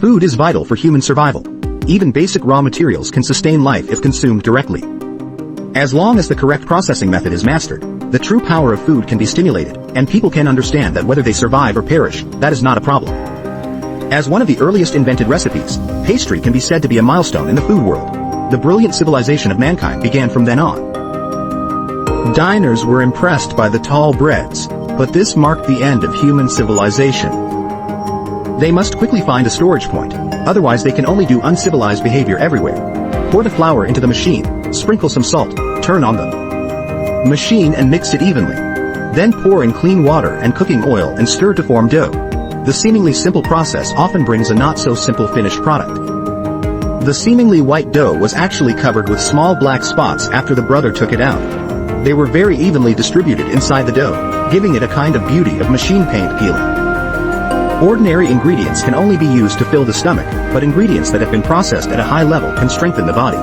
Food is vital for human survival. Even basic raw materials can sustain life if consumed directly. As long as the correct processing method is mastered, the true power of food can be stimulated, and people can understand that whether they survive or perish, that is not a problem. As one of the earliest invented recipes, pastry can be said to be a milestone in the food world. The brilliant civilization of mankind began from then on. Diners were impressed by the tall breads, but this marked the end of human civilization. They must quickly find a storage point, otherwise they can only do uncivilized behavior everywhere. Pour the flour into the machine, sprinkle some salt, turn on the machine and mix it evenly. Then pour in clean water and cooking oil and stir to form dough. The seemingly simple process often brings a not-so-simple finished product. The seemingly white dough was actually covered with small black spots after the brother took it out. They were very evenly distributed inside the dough, giving it a kind of beauty of machine paint peeling. Ordinary ingredients can only be used to fill the stomach, but ingredients that have been processed at a high level can strengthen the body.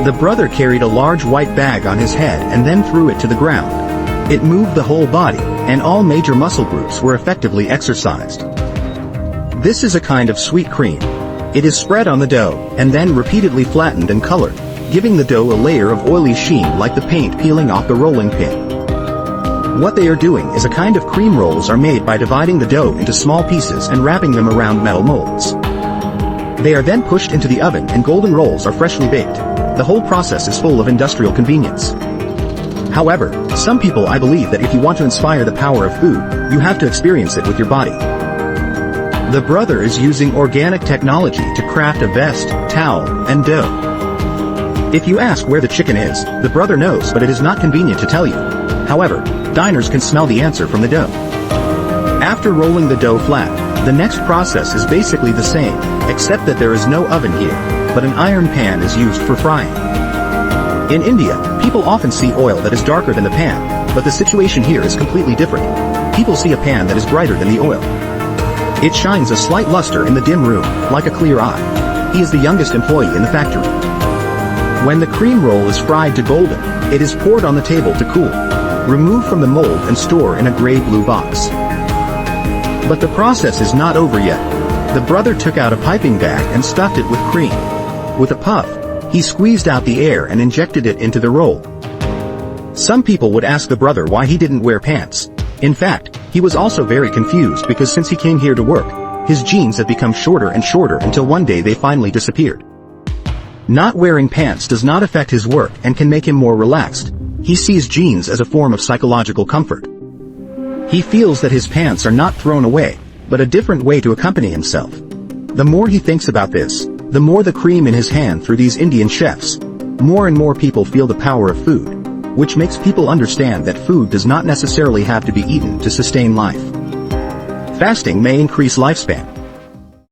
The brother carried a large white bag on his head and then threw it to the ground. It moved the whole body, and all major muscle groups were effectively exercised. This is a kind of sweet cream. It is spread on the dough, and then repeatedly flattened and colored, giving the dough a layer of oily sheen like the paint peeling off the rolling pin. What they are doing is a kind of cream rolls are made by dividing the dough into small pieces and wrapping them around metal molds. They are then pushed into the oven and golden rolls are freshly baked. The whole process is full of industrial convenience. However, some people believe that if you want to inspire the power of food, you have to experience it with your body. The brother is using organic technology to craft a vest, towel, and dough. If you ask where the chicken is, the brother knows, but it is not convenient to tell you. However, diners can smell the answer from the dough. After rolling the dough flat, the next process is basically the same, except that there is no oven here, but an iron pan is used for frying. In India, people often see oil that is darker than the pan, but the situation here is completely different. People see a pan that is brighter than the oil. It shines a slight luster in the dim room, like a clear eye. He is the youngest employee in the factory. When the cream roll is fried to golden, it is poured on the table to cool. Remove from the mold and store in a gray-blue box. But the process is not over yet. The brother took out a piping bag and stuffed it with cream. With a puff, he squeezed out the air and injected it into the roll. Some people would ask the brother why he didn't wear pants. In fact, he was also very confused because since he came here to work, his jeans had become shorter and shorter until one day they finally disappeared. Not wearing pants does not affect his work and can make him more relaxed. He sees jeans as a form of psychological comfort. He feels that his pants are not thrown away, but a different way to accompany himself. The more he thinks about this, the more the cream in his hand through these Indian chefs. More and more people feel the power of food, which makes people understand that food does not necessarily have to be eaten to sustain life. Fasting may increase lifespan,